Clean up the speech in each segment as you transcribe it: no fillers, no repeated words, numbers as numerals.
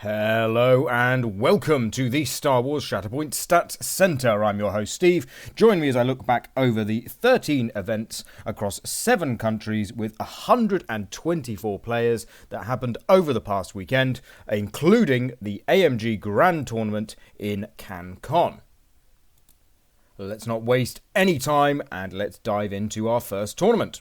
Hello and welcome to the Star Wars Shatterpoint Stats Centre. I'm your host Steve. Join me as I look back over the 13 events across 7 countries with 124 players that happened over the past weekend, including the AMG Grand Tournament in CanCon. Let's not waste any time and let's dive into our first tournament.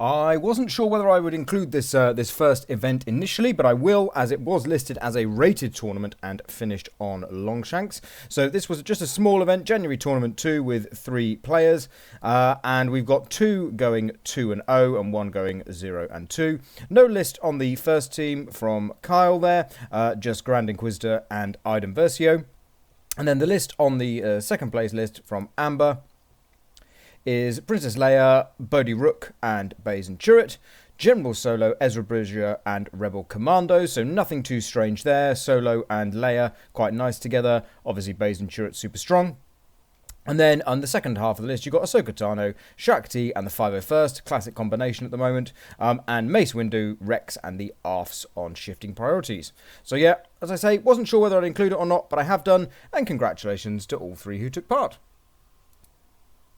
I wasn't sure whether I would include this first event initially, but I will, as it was listed as a rated tournament and finished on Longshanks. So this was just a small event, January Tournament 2 with 3 players, and we've got 2 going 2-0 and 1 going 0-2. No list on the first team from Kyle there, just Grand Inquisitor and Iden Versio. And then the list on the second place list from Amber is Princess Leia, Bodhi Rook and Baze and Chirrut, General Solo, Ezra Bridger and Rebel Commando, so nothing too strange there. Solo and Leia quite nice together, obviously Baze and Chirrut super strong. And then on the second half of the list, you've got Ahsoka Tano, Shakti and the 501st, classic combination at the moment, and Mace Windu, Rex and the ARFs on shifting priorities. So yeah, as I say, wasn't sure whether I'd include it or not, but I have done, and congratulations to all 3 who took part.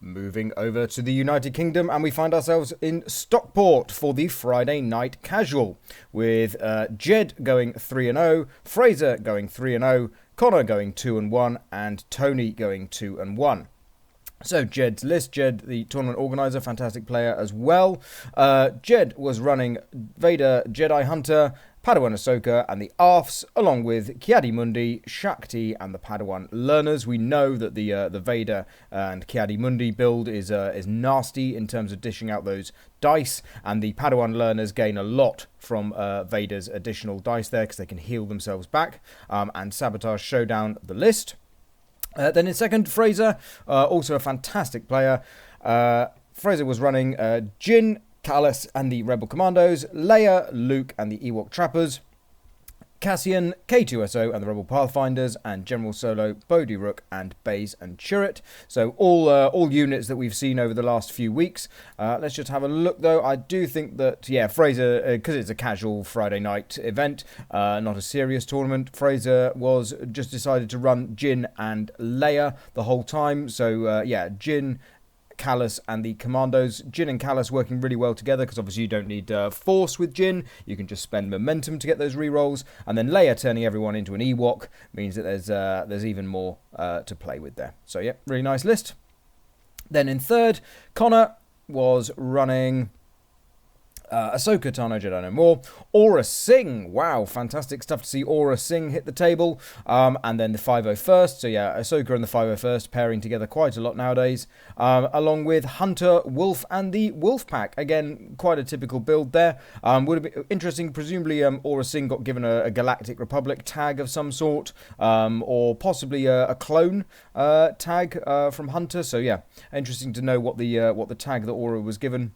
Moving over to the United Kingdom, and we find ourselves in Stockport for the Friday night casual, with Jed going 3-0, Fraser going 3-0, Connor going 2-1, and Tony going 2-1. So Jed's list, Jed, the tournament organizer, fantastic player as well. Jed was running Vader, Jedi Hunter, Padawan Ahsoka and the ARFs, along with Ki-Adi-Mundi, Shakti and the Padawan learners. We know that the Vader and Ki-Adi-Mundi build is nasty in terms of dishing out those dice, and the Padawan learners gain a lot from Vader's additional dice there because they can heal themselves back, and Sabotage Showdown the list. Then in second, Fraser, also a fantastic player. Fraser was running Jin, Kallus and the Rebel Commandos, Leia, Luke and the Ewok Trappers, Cassian, K2SO and the Rebel Pathfinders, and General Solo, Bodhi Rook and Baze and Chirrut. So all units that we've seen over the last few weeks. Let's just have a look though. I do think that, yeah, Fraser, because it's a casual Friday night event, not a serious tournament, Fraser was just decided to run Jin and Leia the whole time. So yeah, Jin, Kallus and the Commandos. Jin and Kallus working really well together because obviously you don't need force with Jin. You can just spend momentum to get those rerolls. And then Leia turning everyone into an Ewok means that there's even more to play with there. So yeah, really nice list. Then in third, Connor was running Ahsoka Tano, Jedi No More, Aura Singh, wow, fantastic stuff to see Aura Singh hit the table, and then the 501st, so yeah, Ahsoka and the 501st pairing together quite a lot nowadays, along with Hunter, Wolf and the Wolf Pack, again, quite a typical build there. Would have been interesting, presumably Aura Singh got given a Galactic Republic tag of some sort, or possibly a clone tag from Hunter, so yeah, interesting to know what the tag that Aura was given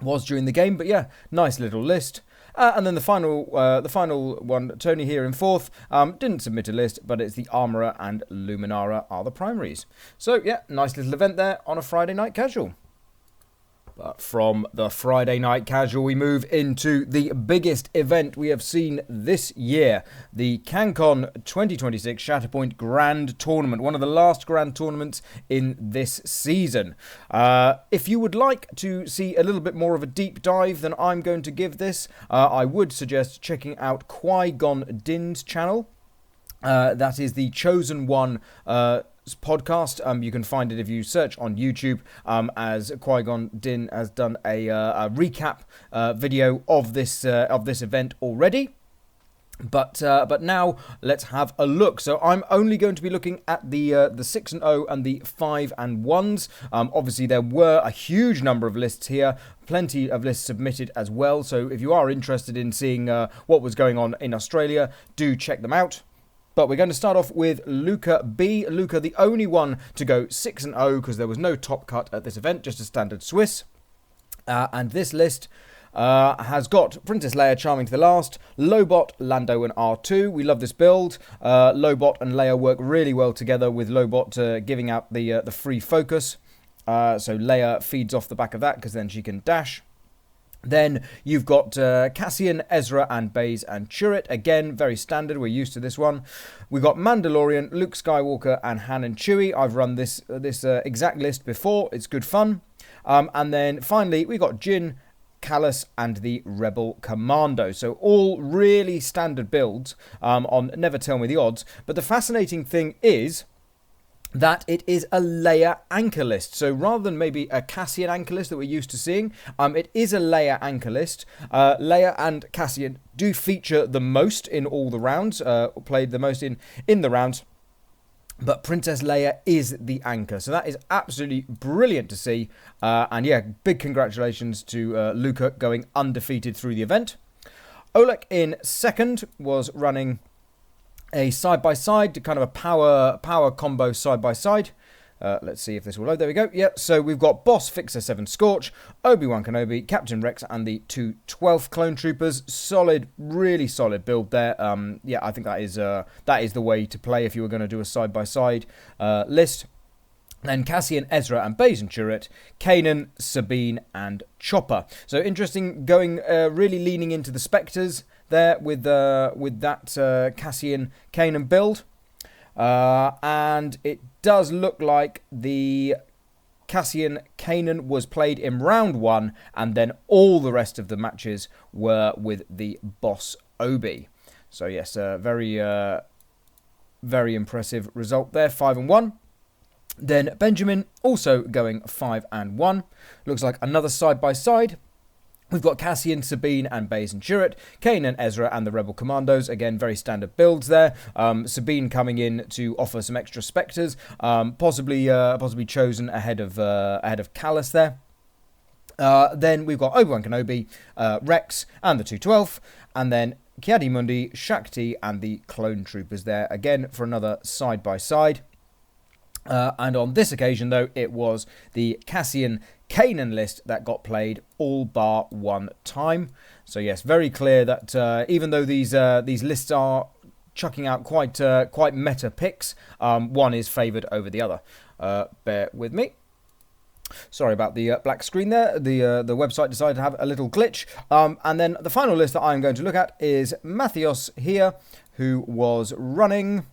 was during the game, but yeah, nice little list. And then the final one, Tony here in fourth, didn't submit a list, but it's the Armourer and Luminara are the primaries. So yeah, nice little event there on a Friday night casual. But from the Friday night casual, we move into the biggest event we have seen this year, the CanCon 2026 Shatterpoint Grand Tournament, one of the last Grand Tournaments in this season. If you would like to see a little bit more of a deep dive than I'm going to give this, I would suggest checking out Qui-Gon Dinn's channel. That is the Chosen One podcast. You can find it if you search on YouTube, as Qui-Gon Dinn has done a recap video of this event already. But now let's have a look. So I'm only going to be looking at the 6-0 and the 5-1s. Obviously there were a huge number of lists here, plenty of lists submitted as well. So if you are interested in seeing what was going on in Australia, do check them out. But we're going to start off with Luca B. Luca, the only one to go 6-0 because there was no top cut at this event, just a standard Swiss. And this list has got Princess Leia charming to the last, Lobot, Lando and R2. We love this build. Lobot and Leia work really well together, with Lobot giving out the free focus. So Leia feeds off the back of that because then she can dash. Then you've got Cassian, Ezra, and Baze and Chirrut. Again, very standard. We're used to this one. We've got Mandalorian, Luke Skywalker, and Han and Chewie. I've run this exact list before. It's good fun. And then finally, we got Jyn, Kallus, and the Rebel Commando. So all really standard builds on Never Tell Me the Odds. But the fascinating thing is that it is a Leia anchor list. So rather than maybe a Cassian anchor list that we're used to seeing, it is a Leia anchor list. Leia and Cassian do feature the most in all the rounds, played the most in the rounds. But Princess Leia is the anchor. So that is absolutely brilliant to see. And yeah, big congratulations to Luca going undefeated through the event. Oleg in second was running a side-by-side, kind of a power combo side-by-side. Let's see if this will load. There we go. Yep, so we've got Boss, Fixer, 7 Scorch, Obi-Wan Kenobi, Captain Rex, and the 2 12th Clone Troopers. Solid, really solid build there. Yeah, I think that is the way to play if you were going to do a side-by-side list. Then Cassian, Ezra, and Baze and Chirrut, Kanan, Sabine, and Chopper. So interesting, going really leaning into the Spectres there with that Cassian Kanan build. And it does look like the Cassian Kanan was played in round 1, and then all the rest of the matches were with the Boss Obi. So yes, very impressive result there, 5-1. Then Benjamin also going 5-1. Looks like another side-by-side. We've got Cassian, Sabine, and Baze and Chirrut, Kanan, Ezra, and the Rebel Commandos. Again, very standard builds there. Sabine coming in to offer some extra Spectres, possibly chosen ahead of Kallus there. Then we've got Obi-Wan Kenobi, Rex, and the 212th, and then Ki-Adi-Mundi, Shakti, and the Clone Troopers there. Again, for another side-by-side. And on this occasion, though, it was the Cassian Kanan list that got played all bar one time. So yes, very clear that even though these lists are chucking out quite meta picks, one is favoured over the other. Bear with me. Sorry about the black screen there. The website decided to have a little glitch. And then the final list that I'm going to look at is Matthias here, who was running.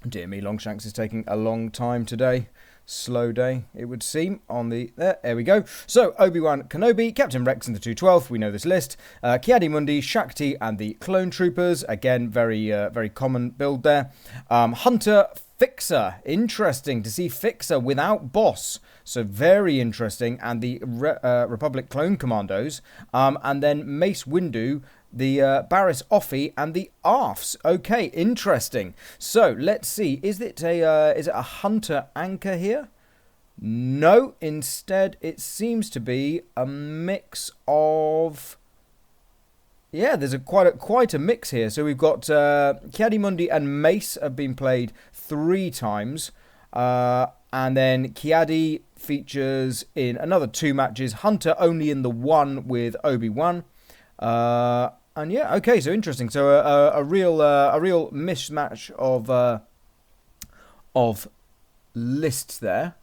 Dear me, Longshanks is taking a long time today. Slow day, it would seem, on the... There we go. So, Obi-Wan Kenobi, Captain Rex and the 212th, we know this list. Ki-Adi-Mundi, Shakti, and the Clone Troopers. Again, very common build there. Hunter, Fixer. Interesting to see Fixer without Boss. So, very interesting. And the Republic Clone Commandos. And then Mace Windu, the Barriss Offee, and the Arfs. Okay, interesting. So let's see. Is it a Hunter anchor here? No. Instead, it seems to be a mix of. Yeah, there's quite a mix here. So we've got Ki-Adi-Mundi and Mace have been played 3 times, and then Ki-Adi features in another 2 matches. Hunter only in the 1 with Obi-Wan. And yeah, okay, so interesting. So a real mismatch of lists there.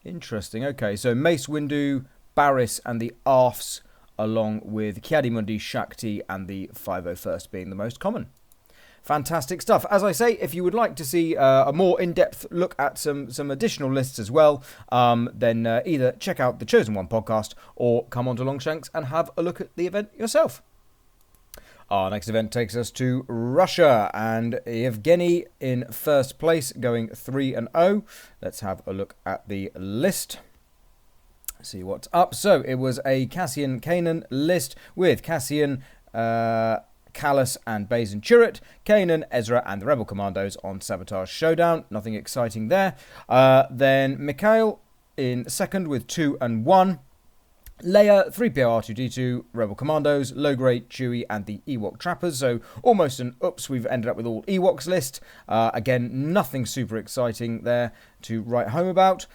Interesting. Okay, so Mace Windu, Barriss, and the Arfs, along with Ki-Adi-Mundi, Shakti, and the 501st being the most common. Fantastic stuff. As I say, if you would like to see a more in-depth look at some additional lists as well, then either check out the Chosen One podcast or come on to Longshanks and have a look at the event yourself. Our next event takes us to Russia, and Yevgeny in first place, going 3-0. Let's have a look at the list. See what's up. So it was a Cassian Kanan list with Cassian, Kallus, and Baze and Chirrut, Kanan, Ezra, and the Rebel Commandos on Sabotage Showdown. Nothing exciting there. Then Mikhail in second with 2-1. Leia, 3PO R2D2, Rebel Commandos, Low-Grade, Chewie, and the Ewok Trappers. So almost an oops, we've ended up with all Ewoks list. Again, nothing super exciting there to write home about.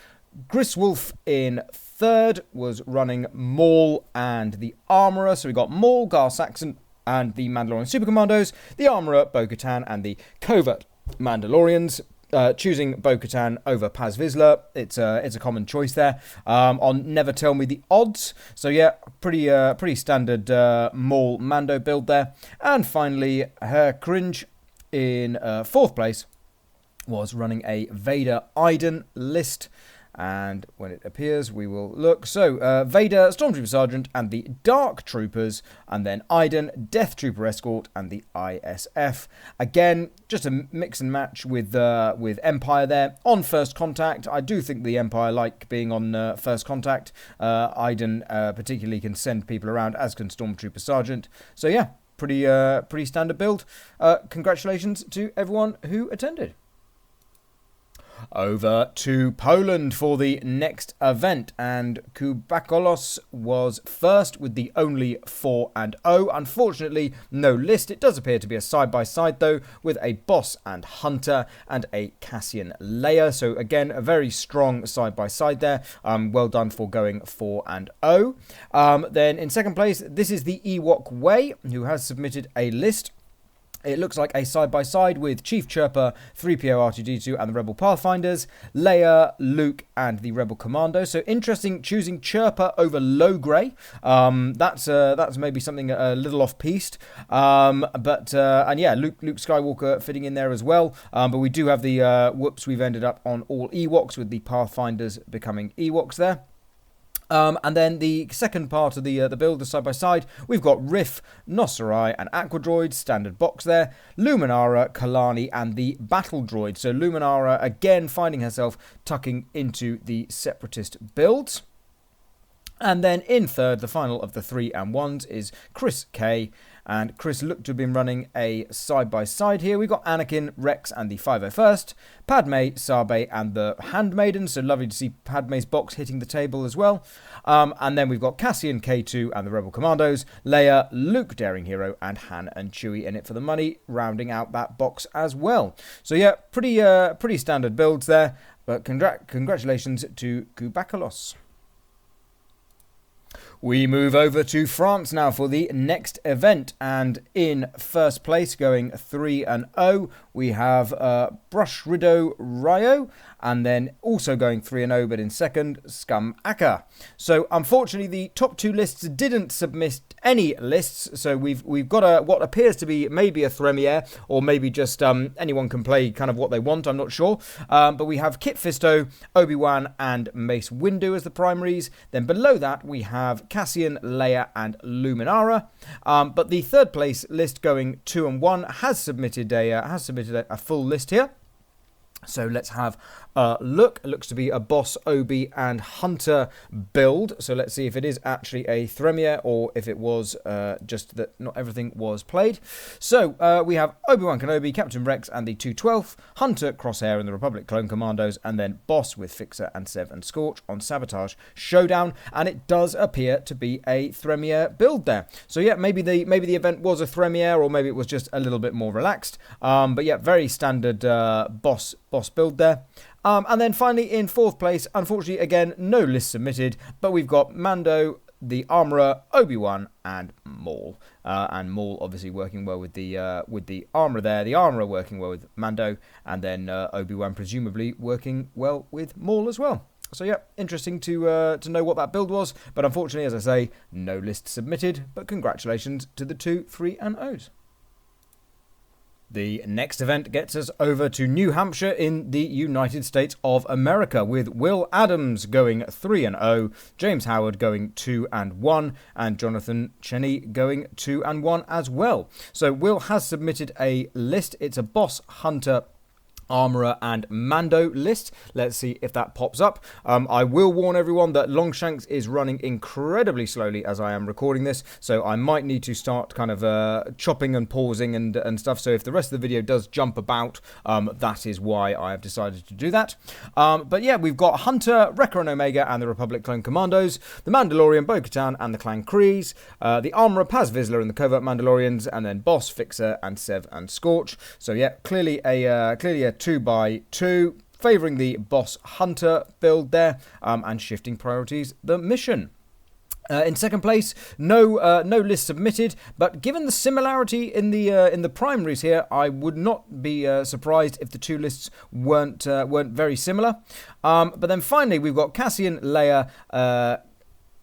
Griswolf in third was running Maul and the Armourer. So we got Maul, Gar Saxon, and the Mandalorian Super Commandos, the Armourer, Bo-Katan, and the Covert Mandalorians. choosing Bo-Katan over Paz Vizsla. It's a common choice there. On Never Tell Me the Odds. So yeah, pretty standard Maul Mando build there. And finally, Herr Cringe in 4th place was running a Vader Iden list. And when it appears, we will look. So, Vader, Stormtrooper Sergeant, and the Dark Troopers, and then Iden, Death Trooper Escort, and the ISF. Again, just a mix and match with Empire there. On First Contact, I do think the Empire like being on First Contact. Iden particularly can send people around, as can Stormtrooper Sergeant. So yeah, pretty standard build. Congratulations to everyone who attended. Over to Poland for the next event, and Kubakolos was first with the only 4-0. Unfortunately, no list. It does appear to be a side-by-side though, with a Boss and Hunter and a Cassian Leia. So again, a very strong side-by-side there. Well done for going 4-0. Then in second place, this is the Ewok Way, who has submitted a list. It looks like a side-by-side with Chief Chirper, 3PO, R2-D2 and the Rebel Pathfinders, Leia, Luke and the Rebel Commando. So interesting choosing Chirper over Logray. That's maybe something a little off-piste. And yeah, Luke Skywalker fitting in there as well. But we do have the whoops, we've ended up on all Ewoks with the Pathfinders becoming Ewoks there. And then the second part of the build, the side-by-side, we've got Riff, Nosserai and Aquadroid, standard box there, Luminara, Kalani and the Battle Droid. So Luminara again finding herself tucking into the Separatist builds. And then in third, the final of the 3-1s is Chris K. And Chris looked to have been running a side-by-side here. We've got Anakin, Rex and the 501st, Padme, Sabe and the Handmaiden. So lovely to see Padme's box hitting the table as well. And then we've got Cassian, K2 and the Rebel Commandos, Leia, Luke, Daring Hero and Han and Chewie in it for the money, rounding out that box as well. So yeah, pretty standard builds there. But congratulations to Kubakolos. We move over to France now for the next event, and in first place, going 3-0, we have Brush Rideau Ryo, and then also going 3-0, but in second, Scum Akka. So unfortunately, the top two lists didn't submit any lists, so we've got what appears to be maybe a Thremier, or maybe just anyone can play kind of what they want, I'm not sure. But we have Kit Fisto, Obi-Wan, and Mace Windu as the primaries. Then below that, we have Cassian, Leia, and Luminara. But the third place list going 2-1 has submitted a full list here. So let's have a look. It looks to be a Boss, Obi and Hunter build. So let's see if it is actually a Thremier or if it was just that not everything was played. So we have Obi-Wan Kenobi, Captain Rex and the 212th, Hunter, Crosshair and the Republic Clone Commandos, and then Boss with Fixer and Sev and Scorch on Sabotage Showdown. And it does appear to be a Thremier build there. So yeah, maybe the event was a Thremier, or maybe it was just a little bit more relaxed. But yeah, very standard boss build there. And then finally in fourth place, unfortunately again no list submitted, but we've got Mando, the Armourer, Obi-Wan and Maul. And Maul obviously working well with the Armourer there, the Armourer working well with Mando, and then Obi-Wan presumably working well with Maul as well. So yeah, interesting to know what that build was, but unfortunately, as I say, no list submitted, but congratulations to the 2, 3 and 0s. The next event gets us over to New Hampshire in the United States of America, with Will Adams going 3-0, James Howard going 2-1, and Jonathan Cheney going 2-1 as well. So Will has submitted a list. It's a Boss, Hunter, Armourer and Mando list. Let's see if that pops up. I will warn everyone that Longshanks is running incredibly slowly as I am recording this, so I might need to start kind of chopping and pausing and stuff. So if the rest of the video does jump about, that is why I have decided to do that. But yeah, we've got Hunter, Wrecker and Omega and the Republic Clone Commandos, the Mandalorian, Bo-Katan and the Clan Kryze, the Armourer, Paz Vizsla and the Covert Mandalorians, and then Boss, Fixer and Sev and Scorch. So yeah, clearly a 2x2, favouring the Boss Hunter build there, and shifting priorities the mission. In second place, no list submitted, but given the similarity in the primaries here, I would not be surprised if the two lists weren't very similar. But then finally, we've got Cassian, Leia,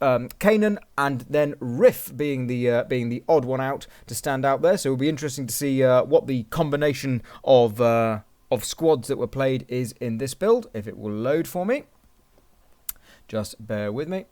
Kanan, and then Riff being the odd one out to stand out there. So it'll be interesting to see what the combination of squads that were played is in this build. If it will load for me, just bear with me.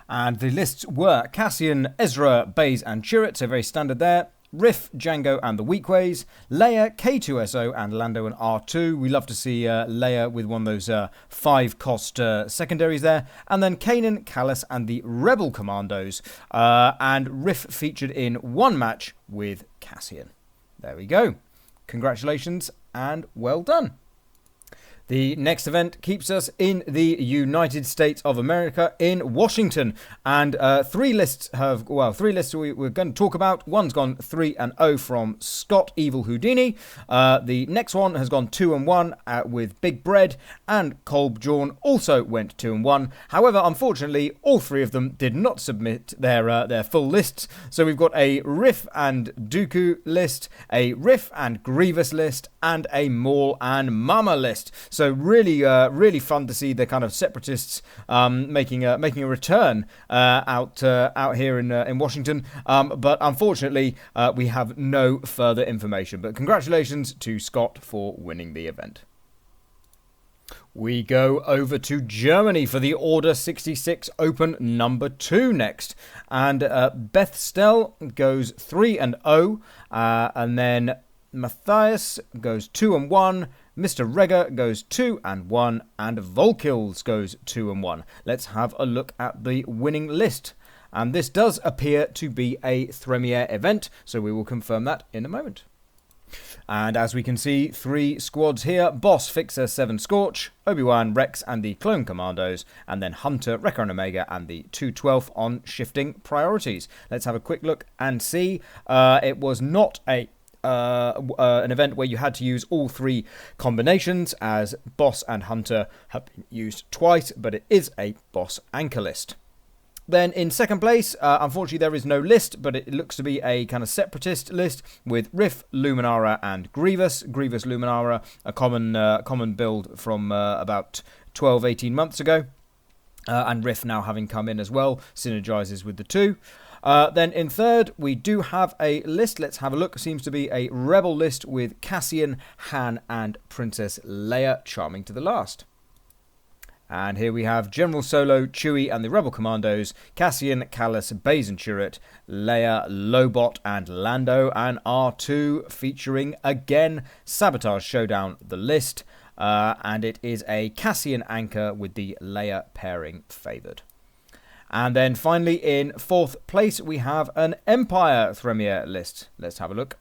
And the lists were Cassian, Ezra, Baze, and Chirrut, so very standard there. Riff, Django, and the Weakways. Leia, K2SO, and Lando and R2. We love to see Leia with one of those 5-cost secondaries there. And then Kanan, Callus, and the Rebel Commandos. And Riff featured in one match with Cassian. There we go. Congratulations and well done. The next event keeps us in the United States of America in Washington, and three lists we're going to talk about. One's gone 3-0 from Scott Evil Houdini. The next one has gone 2-1 with Big Bread, and Kolb Jorn also went 2-1. However, unfortunately, all three of them did not submit their full lists. So we've got a Riff and Dooku list, a Riff and Grievous list, and a Maul and Mama list. So really fun to see the kind of separatists making a return out here in Washington. But unfortunately, we have no further information. But congratulations to Scott for winning the event. We go over to Germany for the Order 66 Open number 2 next. And Beth Stell goes 3-0. And then Matthias goes 2-1. Mr. Regger goes 2-1, and Volkils goes 2-1. Let's have a look at the winning list. And this does appear to be a Thremier event, so we will confirm that in a moment. And as we can see, 3 squads here. Boss, Fixer, 7 Scorch, Obi-Wan, Rex, and the Clone Commandos, and then Hunter, Wrecker and Omega, and the 212 on shifting priorities. Let's have a quick look and see. It was not an event where you had to use all 3 combinations, as Boss and Hunter have been used twice, but it is a Boss anchor list. Then in second place, unfortunately there is no list, but it looks to be a kind of separatist list with Riff, Luminara, and Grievous. Grievous Luminara, a common build from about 12-18 months ago, and Riff now having come in as well, synergizes with the two. Then in third, we do have a list. Let's have a look. It seems to be a Rebel list with Cassian, Han, and Princess Leia, charming to the last. And here we have General Solo, Chewie, and the Rebel Commandos, Cassian, Callus, Baze and Chirrut, Leia, Lobot, and Lando, and R2 featuring, again, Sabotage Showdown, the list. And it is a Cassian anchor with the Leia pairing favoured. And then finally, in fourth place, we have an Empire Thremier list. Let's have a look.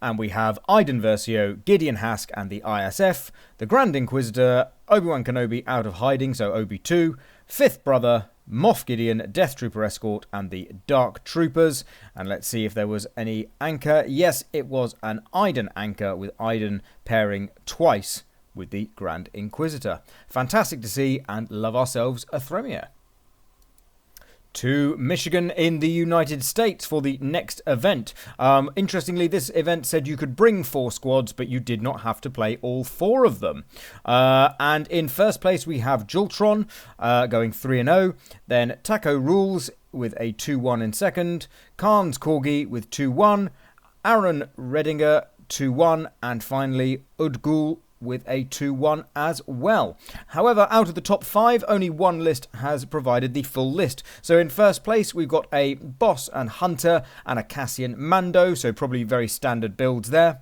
And we have Iden Versio, Gideon Hask, and the ISF, the Grand Inquisitor, Obi-Wan Kenobi out of hiding, so Obi-2, Fifth Brother, Moff Gideon, Death Trooper Escort, and the Dark Troopers. And let's see if there was any anchor. Yes, it was an Iden anchor, with Iden pairing twice with the Grand Inquisitor. Fantastic to see, and love ourselves a Thremier. To Michigan in the United States for the next event. Interestingly, this event said you could bring 4 squads, but you did not have to play all 4 of them. And in first place, we have Jultron going 3-0. Then Taco Rules with a 2-1 in second. Khan's Corgi with 2-1. Aaron Redinger 2-1. And finally, Udgul with a 2-1 as well. However, out of the top 5, only one list has provided the full list. So in first place, we've got a Boss and Hunter and a Cassian Mando, so probably very standard builds there.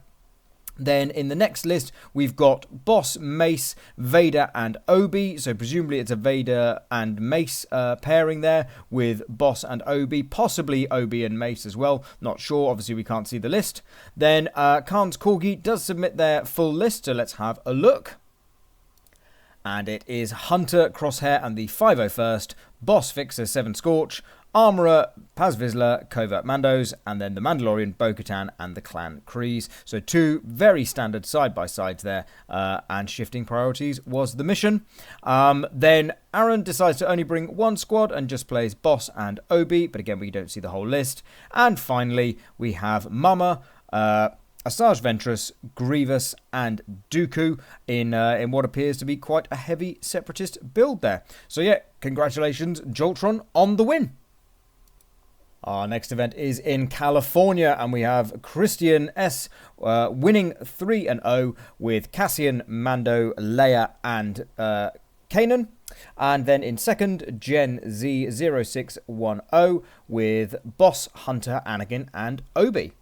Then in the next list, we've got Boss, Mace, Vader, and Obi. So presumably it's a Vader and Mace pairing there with Boss and Obi. Possibly Obi and Mace as well. Not sure. Obviously, we can't see the list. Then Khan's Corgi does submit their full list. So let's have a look. and it is Hunter, Crosshair and the 501st, Boss Fixer 7 Scorch, Armourer, Paz Vizsla, Covert Mandos, and then the Mandalorian, Bo-Katan, and the Clan Kryze. So 2 very standard side-by-sides there, and shifting priorities was the mission. Then Aaron decides to only bring 1 squad and just plays Boss and Obi, but again, we don't see the whole list. And finally, we have Mama, Asajj Ventress, Grievous, and Dooku in what appears to be quite a heavy Separatist build there. So yeah, congratulations, Joltron, on the win. Our next event is in California, and we have Christian S winning 3-0 with Cassian, Mando, Leia, and Kanan. And then in second, Gen Z0610 with Boss, Hunter, Anakin, and Obi.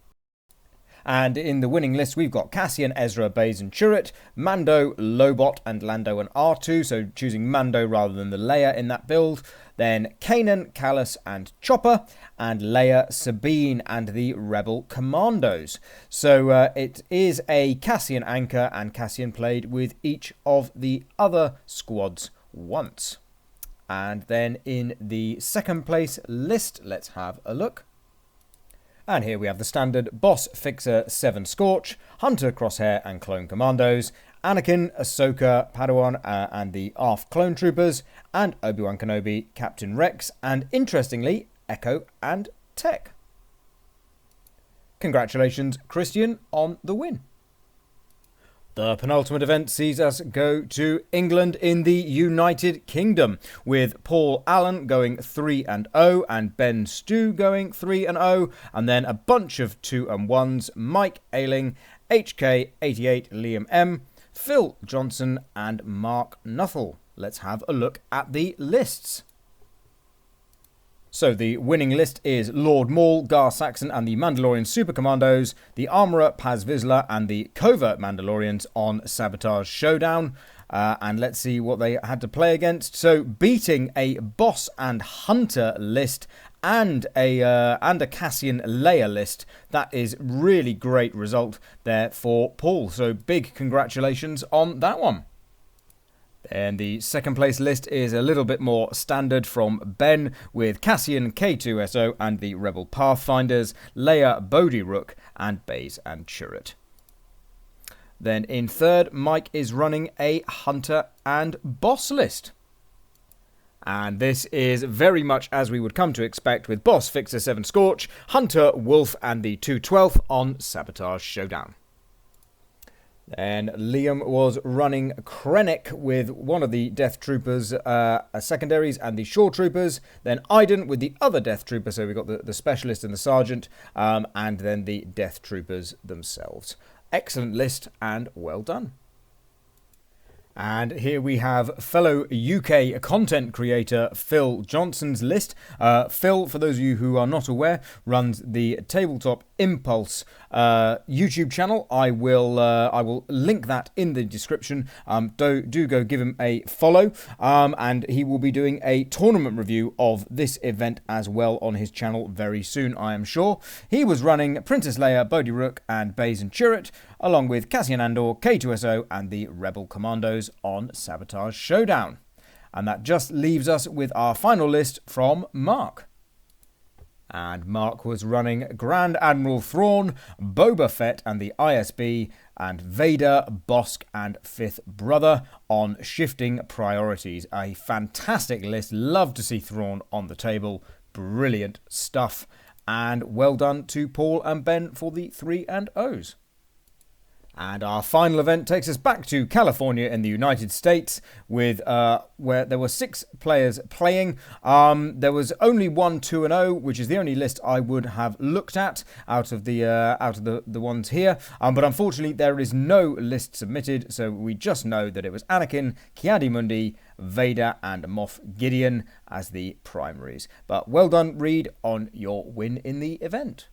And in the winning list, we've got Cassian, Ezra, Baze, and Chirrut, Mando, Lobot, and Lando and R2, so choosing Mando rather than the Leia in that build. Then Kanan, Kallus, and Chopper, and Leia, Sabine, and the Rebel Commandos. So it is a Cassian anchor, and Cassian played with each of the other squads once. And then in the second place list, let's have a look. And here we have the standard Boss Fixer 7 Scorch, Hunter, Crosshair, and Clone Commandos, Anakin, Ahsoka, Padawan, and the ARF Clone Troopers, and Obi-Wan Kenobi, Captain Rex, and interestingly, Echo and Tech. Congratulations, Christian, on the win. The penultimate event sees us go to England in the United Kingdom, with Paul Allen going 3-0 and Ben Stew going 3-0, and then a bunch of 2-1s, Mike Ayling, HK88, Liam M, Phil Johnson, and Mark Nuthall. Let's have a look at the lists. So the winning list is Lord Maul, Gar Saxon, and the Mandalorian Super Commandos, the Armourer, Paz Vizsla, and the Covert Mandalorians on Sabotage Showdown. And let's see what they had to play against. So beating a Boss and Hunter list and a Cassian Leia list, that is really great result there for Paul. So big congratulations on that one. And the second place list is a little bit more standard from Ben, with Cassian, K2SO, and the Rebel Pathfinders, Leia, Bodhi Rook, and Baze and Chirrut. Then in third, Mike is running a Hunter and Boss list. And this is very much as we would come to expect, with Boss Fixer 7 Scorch, Hunter, Wolf, and the 212th on Sabotage Showdown. Then Liam was running Krennic with one of the Death Troopers secondaries and the Shore Troopers. Then Iden with the other Death Trooper, so we got the Specialist and the Sergeant, and then the Death Troopers themselves. Excellent list and well done. And here we have fellow UK content creator Phil Johnson's list. Phil, for those of you who are not aware, runs the Tabletop Impulse YouTube channel. I will link that in the description. Do go give him a follow. And he will be doing a tournament review of this event as well on his channel very soon, I am sure. He was running Princess Leia, Bodhi Rook, and Baze and Chirrut, along with Cassian Andor, K2SO, and the Rebel Commandos on Sabotage Showdown. And that just leaves us with our final list from Mark. And Mark was running Grand Admiral Thrawn, Boba Fett and the ISB, and Vader, Bosk, and Fifth Brother on Shifting Priorities. A fantastic list. Love to see Thrawn on the table. Brilliant stuff. And well done to Paul and Ben for the 3-0s. And our final event takes us back to California in the United States, with where there were 6 players playing. There was only one 2-0, which is the only list I would have looked at out of the ones here. But unfortunately, there is no list submitted, so we just know that it was Anakin, Ki-Adi-Mundi, Vader, and Moff Gideon as the primaries. But well done, Reed, on your win in the event.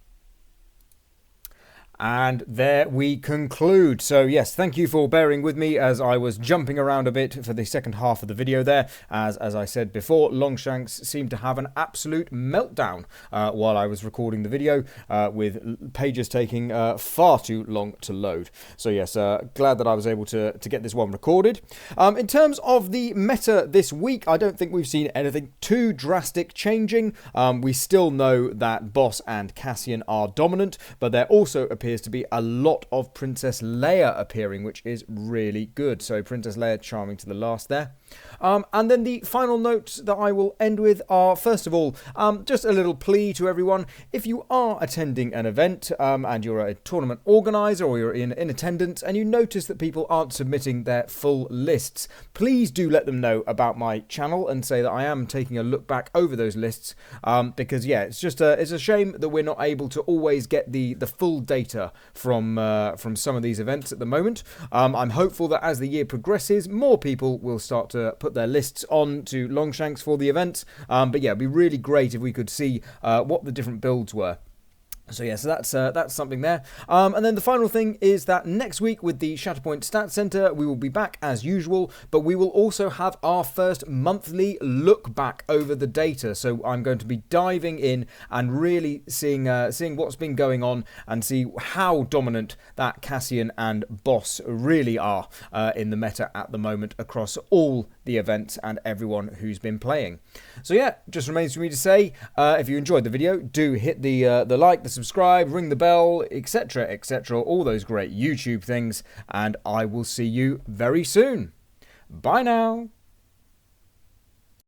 And there we conclude. So yes, thank you for bearing with me as I was jumping around a bit for the second half of the video there. As I said before, Longshanks seemed to have an absolute meltdown while I was recording the video, with pages taking far too long to load. So yes, glad that I was able to get this one recorded. In terms of the meta this week, I don't think we've seen anything too drastic changing. We still know that Boss and Cassian are dominant, but there also appears to be a lot of Princess Leia appearing, which is really good. So Princess Leia charming to the last there. And then the final notes that I will end with are, first of all, just a little plea to everyone. If you are attending an event and you're a tournament organizer or you're in attendance and you notice that people aren't submitting their full lists, please do let them know about my channel and say that I am taking a look back over those lists, because yeah, it's a shame that we're not able to always get the full data from some of these events at the moment. I'm hopeful that as the year progresses, more people will start to put their lists on to Longshanks for the event. But yeah, it'd be really great if we could see what the different builds were. So yeah, so that's something there. And then the final thing is that next week with the Shatterpoint Stats Centre, we will be back as usual, but we will also have our first monthly look back over the data. So I'm going to be diving in and really seeing what's been going on and see how dominant that Cassian and Boss really are in the meta at the moment across all the events and everyone who's been playing. So yeah, just remains for me to say, if you enjoyed the video, do hit the like, the subscribe, ring the bell, etc, etc, all those great YouTube things, and I will see you very soon. Bye now.